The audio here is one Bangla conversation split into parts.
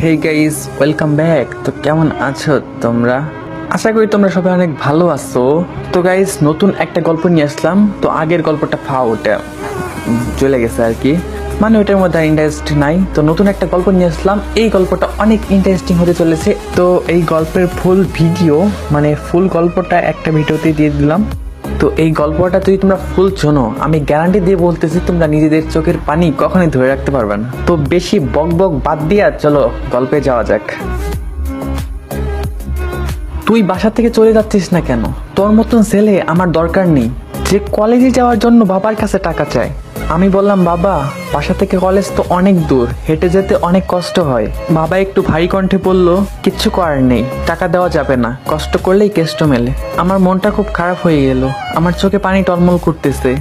Hey guys, welcome back. তো কেমন আছো তোমরা? আশা করি তোমরা সবাই অনেক ভালো আছো। তো গাইস, নতুন একটা গল্প নিয়ে আসলাম। তো আগের গল্পটা ওটা চলে গেছে আর কি, মানে ওটার মধ্যে ইন্টারেস্ট নাই। তো নতুন একটা গল্প নিয়ে আসলাম, এই গল্পটা অনেক ইন্টারেস্টিং হতে চলেছে। তো এই গল্পের ফুল ভিডিও, মানে ফুল গল্পটা একটা ভিডিওতে দিয়ে দিলাম। তো এই গল্পটা যদি তোমরা ফুল শোনো, আমি গ্যারান্টি দিয়ে বলতেছি তোমরা নিজেদের চোখের পানি কখনোই ধরে রাখতে পারবে না। তো বেশি বক বক বাদ দিয়া চলো গল্পে যাওয়া যাক। তুই বাসা থেকে চলে যাচ্ছিস না কেন? তোর মতন ছেলে আমার দরকার নেই, যে কলেজে যাওয়ার জন্য বাবার কাছে টাকা চায়। আমি বললাম, বাবা বাসা থেকে কলেজ তো অনেক দূর, হেঁটে যেতে অনেক কষ্ট হয়। বাবা একটু ভারী কণ্ঠে বলল, কিচ্ছু করার নেই, টাকা দেওয়া যাবে না, কষ্ট করলেই কেষ্ট মেলে। আমার মনটা খুব খারাপ হয়ে গেল, আমার চোখে পানি টলমল করতেছে।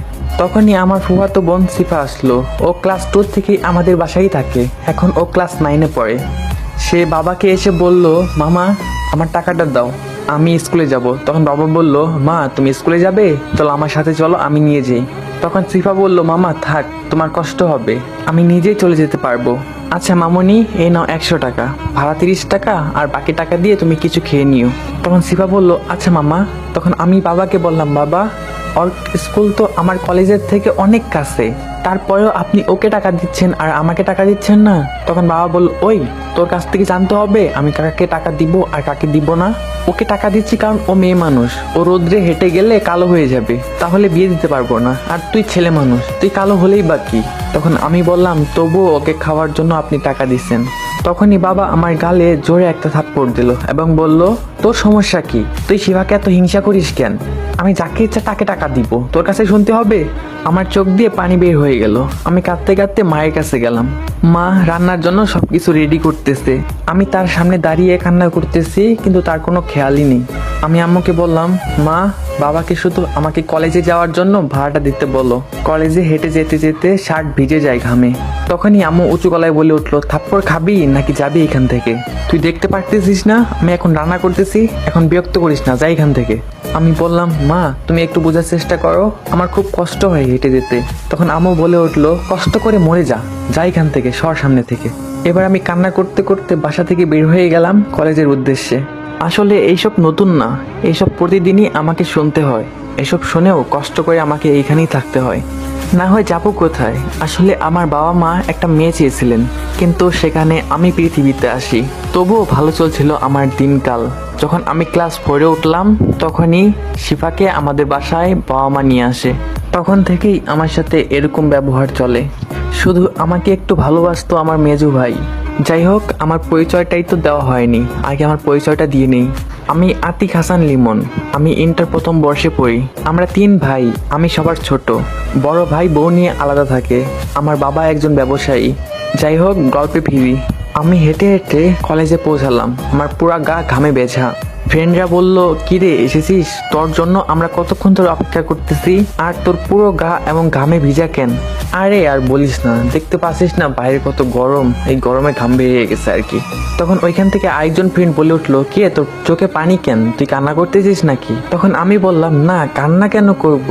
তখনই আমার ফুফাতো বোন সিফা আসলো। ও ক্লাস 2 থেকেই আমাদের বাসায় থাকে, এখন ও ক্লাস 9-এ পড়ে। সে বাবাকে এসে বলল, মামা আমার টাকাটা দাও, আমি স্কুলে যাব। তখন বাবা বলল, মা তুমি স্কুলে যাবে, চলো আমার সাথে চলো, আমি নিয়ে যাই। তখন সিফা বলল, মামা থাক, তোমার কষ্ট হবে, আমি নিজেই চলে যেতে পারবো। আচ্ছা মামনি, এই নাও 100 টাকা, ভাড়া 30 টাকা, আর বাকি টাকা দিয়ে তুমি কিছু খেয়ে নিও। তখন সিফা বলল, আচ্ছা মামা। তখন আমি বাবাকে বললাম, বাবা ওর স্কুল তো আমার কলেজের থেকে অনেক কাছে, তারপরেও আপনি ওকে টাকা দিচ্ছেন আর আমাকে টাকা দিচ্ছেন না। তখন বাবা বলল, ওই তোর কাছ থেকে জানতে হবে আমি কাকে টাকা দিব আর কাকে দিব না। ওকে টাকা দিচ্ছি কারণ ও মেয়ে মানুষ, ও রোদ্রে হেঁটে গেলে কালো হয়ে যাবে, তাহলে বিয়ে দিতে পারবো না। আর তুই ছেলে মানুষ, তুই কালো হলেই বা কি। তখন আমি বললাম, তবুও ওকে খাওয়ার জন্য আপনি টাকা দিচ্ছেন। তখনই বাবা আমার গালে জোরে একটা থাপ্পড় দিল এবং বলল, তোর সমস্যা কি? তুই শিবাকে এত হিংসা করিস কেন? আমি যাকে ইচ্ছা তাকে টাকা দিব, তোর কাছে শুনতে হবে? আমার চোখ দিয়ে পানি বের হয়ে গেল। আমি কাঁদতে কাঁদতে মায়ের কাছে গেলাম। মা রান্নার জন্য সবকিছু রেডি করতেছে, আমি তার সামনে দাঁড়িয়ে কান্না করতেছি, কিন্তু তার কোনো খেয়ালই নেই। আমি আম্মুকে বললাম, মা বাবাকে শুধু আমাকে কলেজে যাওয়ার জন্য ভাড়াটা দিতে বলো। কলেজে হেঁটে যেতে যেতে শার্ট ভিজে যায় ঘামে। তখনই আম্মু উঁচু গলায় বলে উঠলো, থাপ্পড় খাবি নাকি যাবি এখান থেকে? তুই দেখতে পারতেছিস না আমি এখন রান্না করতেছি? এখন বিরক্ত করিস না, যাই এখান থেকে। আমি বললাম, মা তুমি একটু বোঝার চেষ্টা করো, আমার খুব কষ্ট হয় হেঁটে যেতে। তখন আম্মু বলে উঠলো, কষ্ট করে মরে যা, যাই এখান থেকে, সর সামনে থেকে। এবার আমি কান্না করতে করতে বাসা থেকে বের হয়ে গেলাম কলেজের উদ্দেশ্যে। আসলে এইসব নতুন না, এইসব প্রতিদিনই আমাকে শুনতে হয়। এসব শুনেও কষ্ট করে আমাকে এইখানেই থাকতে হয়, না হয় যাবো কোথায়? আসলে আমার বাবা মা একটা মেয়ে চেয়েছিলেন, কিন্তু সেখানে আমি পৃথিবীতে আসি। তবুও ভালো চলছিল আমার দিনকাল। যখন আমি ক্লাস 4-এ উঠলাম, তখনই শিফাকে আমাদের বাসায় বাবা মা নিয়ে আসে। তখন থেকেই আমার সাথে এরকম ব্যবহার চলে। শুধু আমাকে একটু ভালোবাসতো আমার মেজো ভাই। যাই হোক, আমার পরিচয়টাই তো দেওয়া হয়নি, আগে আমার পরিচয়টা দিয়ে নেই। আমি আতিক হাসান লিমন, আমি ইন্টার প্রথম বর্ষে পড়ি। আমরা 3 ভাই, আমি সবার ছোট। বড় ভাই বউ নিয়ে আলাদা থাকে, আমার বাবা একজন ব্যবসায়ী। যাই হোক, গল্পে ফিরি। আমি হেঁটে হেঁটে কলেজে পৌঁছালাম, আমার পুরা গা ঘামে বেছা। ফ্রেন্ডরা বলল, কিরে এসেছিস? তোর জন্য আমরা কতক্ষণ ধরে অপেক্ষা করতেছি, আর তোর পুরো গা এবং ঘামে ভিজা কেন? আরে আর বলিস না, দেখতে পাচ্ছিস না বাইরে কত গরম, এই গরমে ঘাম বেরিয়ে গেছে আর কি। তখন ওইখান থেকে আরেকজন ফ্রেন্ড বলে উঠলো, কি তোর চোখে পানি কেন? তুই কান্না করতেছিস নাকি? তখন আমি বললাম, না কান্না কেন করব,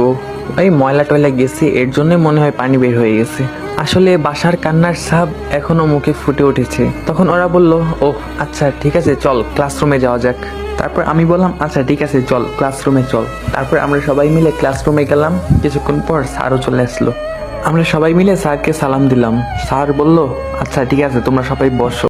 এই ময়লা টয়লা গেছে, এর জন্যই মনে হয় পানি বের হয়ে গেছে। আসলে বাসার কান্নার ছাপ এখনো মুখে ফুটে উঠেছে। তখন ওরা বলল, ও আচ্ছা ঠিক আছে, চল ক্লাসরুমে যাওয়া যাক। তারপর আমি বললাম, আচ্ছা ঠিক আছে চল ক্লাসরুমে চল। তারপর আমরা সবাই মিলে ক্লাসরুমে গেলাম। কিছুক্ষণ পর স্যারও চলে আসলো। আমরা সবাই মিলে স্যারকে সালাম দিলাম। স্যার বলল, আচ্ছা ঠিক আছে তোমরা সবাই বসো।